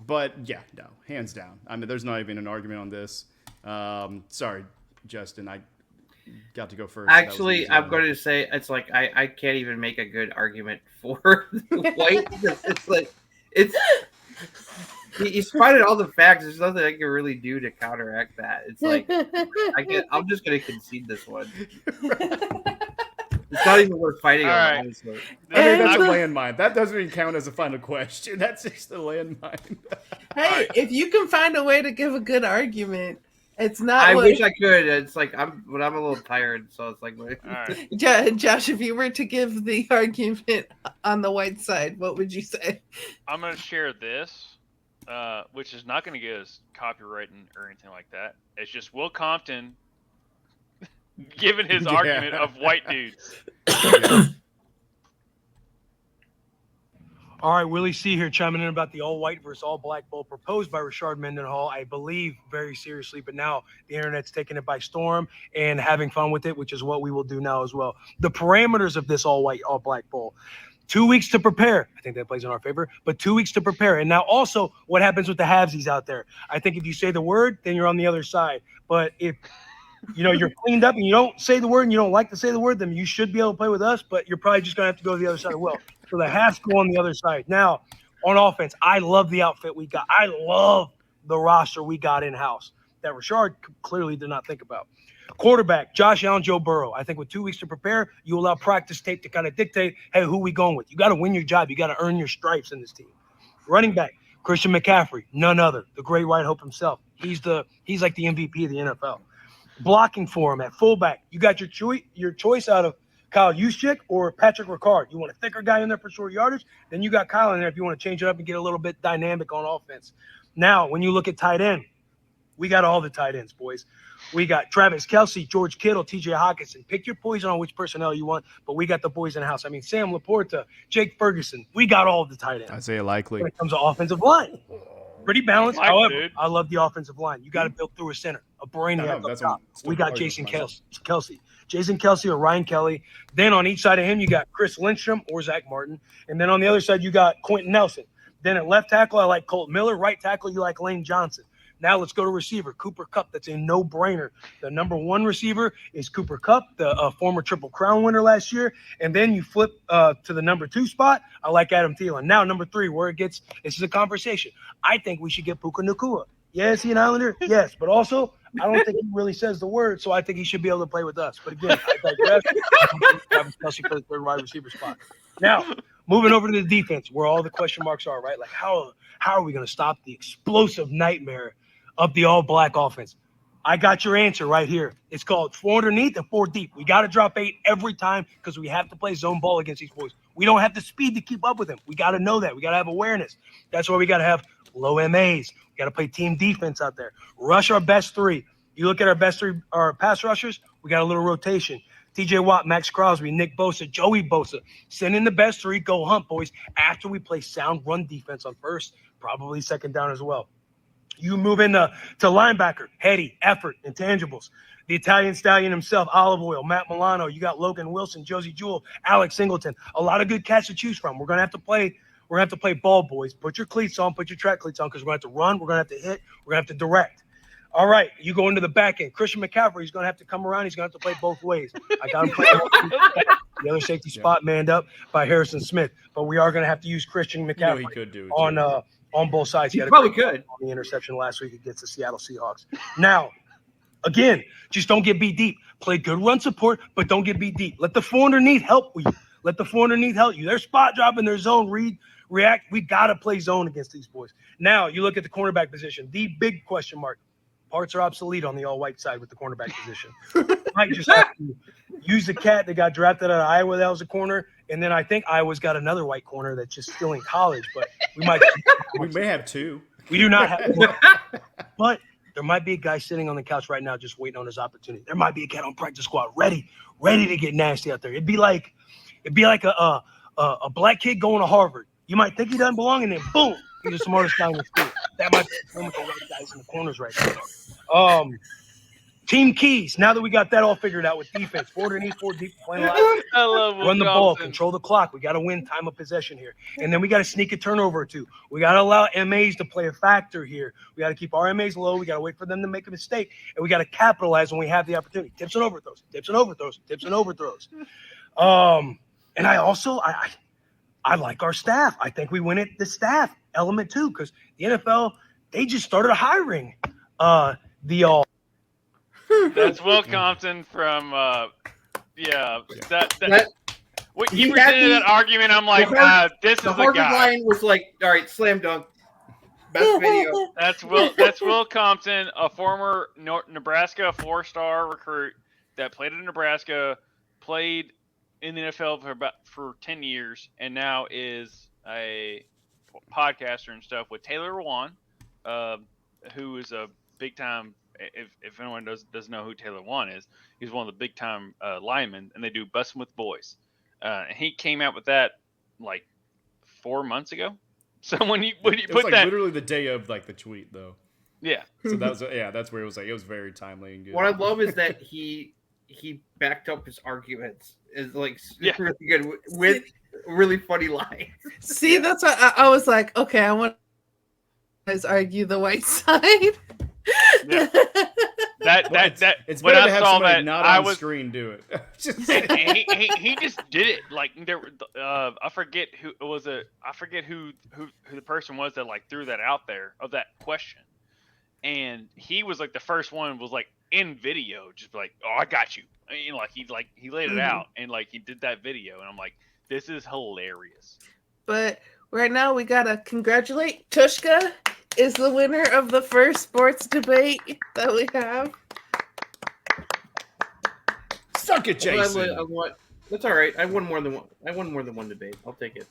But yeah, no, hands down. I mean, there's not even an argument on this. Sorry, Justin. got to go first. That was Actually, easy. I'm going to say it's like I can't even make a good argument for the white because it's like it's you spotted all the facts. There's nothing I can really do to counteract that. It's like I'm just going to concede this one. It's not even worth fighting All over, right. honestly. I mean, that's a And- landmine. That doesn't even count as a final question. That's just a landmine. Hey, Alright. if you can find a way to give a good argument, it's not I what wish I could. It's like I'm a little tired, so it's like. All right. Josh, if you were to give the argument on the white side, what would you say? I'm going to share this, which is not going to get us copywritten or anything like that. It's just Will Compton giving his Yeah. argument of white dudes. Yeah. All right, Willie C here chiming in about the all-white versus all-black bowl proposed by Rashard Mendenhall, I believe very seriously, but now the internet's taking it by storm and having fun with it, which is what we will do now as well. The parameters of this all-white, all-black bowl. 2 weeks to prepare. I think that plays in our favor, but 2 weeks to prepare. And now also what happens with the halvesies out there. I think if you say the word, then you're on the other side. But if you're cleaned up and you don't say the word and you don't like to say the word, then you should be able to play with us, but you're probably just going to have to go to the other side as well. So the halves go on the other side. Now, on offense, I love the outfit we got. I love the roster we got in-house that Rashard clearly did not think about. Quarterback, Josh Allen, Joe Burrow. I think with 2 weeks to prepare, you allow practice tape to kind of dictate, hey, who we going with? You got to win your job. You got to earn your stripes in this team. Running back, Christian McCaffrey, none other, the great white hope himself. He's like the MVP of the NFL. Blocking for him at fullback, you got your choice out of Kyle Juszczyk or Patrick Ricard. You want a thicker guy in there for short yardage, then you got Kyle in there if you want to change it up and get a little bit dynamic on offense. Now, when you look at tight end, we got all the tight ends, boys. We got Travis Kelce, George Kittle, TJ Hawkinson. Pick your poison on which personnel you want, but we got the boys in the house. I mean, Sam Laporta, Jake Ferguson. We got all of the tight ends. Isaiah Likely. When it comes to offensive line, pretty balanced. Mike, However, dude. I love the offensive line. You got to build through a center, a brainiac No, up that's top. what- We got still Jason arguing Kelsey. Jason Kelsey or Ryan Kelly. Then on each side of him, you got Chris Lindstrom or Zach Martin. And then on the other side, you got Quentin Nelson. Then at left tackle, I like Colt Miller. Right tackle, you like Lane Johnson. Now let's go to receiver, Cooper Kupp. That's a no-brainer. The number one receiver is Cooper Kupp, the former Triple Crown winner last year. And then you flip to the number 2 spot. I like Adam Thielen. Now number 3, where this is a conversation. I think we should get Puka Nacua. Yeah, is he an Islander? Yes, but also I don't think he really says the word, so I think he should be able to play with us. But again, I digress. Travis Kelce for the third wide receiver spot. Now, moving over to the defense, where all the question marks are, right? Like how are we going to stop the explosive nightmare of the all-black offense? I got your answer right here. It's called 4 underneath and 4 deep. We got to drop 8 every time because we have to play zone ball against these boys. We don't have the speed to keep up with them. We got to know that. We got to have awareness. That's why we got to have low MAs. We got to play team defense out there. Rush our best 3. You look at our best 3, our pass rushers, we got a little rotation. TJ Watt, Max Crosby, Nick Bosa, Joey Bosa. Send in the best 3, go hunt, boys, after we play sound run defense on first, probably second down as well. You move into linebacker, heady, effort, intangibles. The Italian stallion himself, Olive Oil, Matt Milano. You got Logan Wilson, Josie Jewell, Alex Singleton. A lot of good cats to choose from. We're gonna have to play ball, boys. Put your cleats on, put your track cleats on, because we're gonna have to run, we're gonna have to hit, we're gonna have to direct. All right, you go into the back end. Christian McCaffrey, he's gonna have to come around. He's gonna have to play both ways. I got him playing the other safety spot manned up by Harrison Smith, but we are gonna have to use Christian McCaffrey he could do it on both sides. He had a probably great could. on the interception last week against the Seattle Seahawks. Now, again, just don't get beat deep. Play good run support, but don't get beat deep. Let the 4 underneath help you. Let the 4 underneath help you. They're spot dropping their zone, react. We got to play zone against these boys. Now, you look at the cornerback position. The big question mark. Parts are obsolete on the all-white side with the cornerback position. Might just have to use the cat that got drafted out of Iowa that was a corner, and then I think Iowa's got another white corner that's just still in college, but we may have 2. We do not have one. But there might be a guy sitting on the couch right now just waiting on his opportunity. There might be a cat on practice squad ready to get nasty out there. It'd be like a black kid going to Harvard. You might think he doesn't belong, and then boom, he's the smartest guy in the school. That might be some of the right guys in the corners right now. Team keys. Now that we got that all figured out with defense, forward and east, forward deep, playing live. I love Will Run the ball, Thompson. control the clock. We got to win time of possession here. And then we got to sneak a turnover or two. We got to allow MAs to play a factor here. We got to keep our MAs low. We got to wait for them to make a mistake. And we got to capitalize when we have the opportunity. Tips and overthrows, tips and overthrows, tips and overthrows. And I also, I like our staff. I think we win at the staff element too, because the NFL, they just started hiring the all. That's Will Compton from that when He you had presented me- that argument, I'm like, this is The the Harvard guy. line was like, all right, slam dunk. Best video. That's Will Compton, a former Nebraska 4-star recruit that played in Nebraska, played in the NFL for 10 years, and now is a podcaster and stuff with Taylor Lewan, who is a big time. If anyone doesn't know who Taylor Lewan is, he's one of the big time linemen, and they do Bussin' with Boys. And he came out with that like 4 months ago. So when you It put was like that, literally the day of like the tweet though. yeah, So that was that's where it was like it was very timely and good. What I love is that he backed up his arguments. Is like Yeah. really good with really funny lines. See, that's why I was like, okay, I want to guys argue the white side. Yeah. Well, that it's when better I to have saw somebody that, not I on was screen do it. Just- he just did it like there. I forget who it was. I forget who the person was that like threw that out there of that question, and he was like the first one was like in video, just like, oh, I got you. You know, he laid it out and like he did that video, and I'm like, this is hilarious. But right now we gotta congratulate Tushka is the winner of the first sports debate that we have. Suck it, Jason. That's all right. I won more than one. I won more than one debate. I'll take it.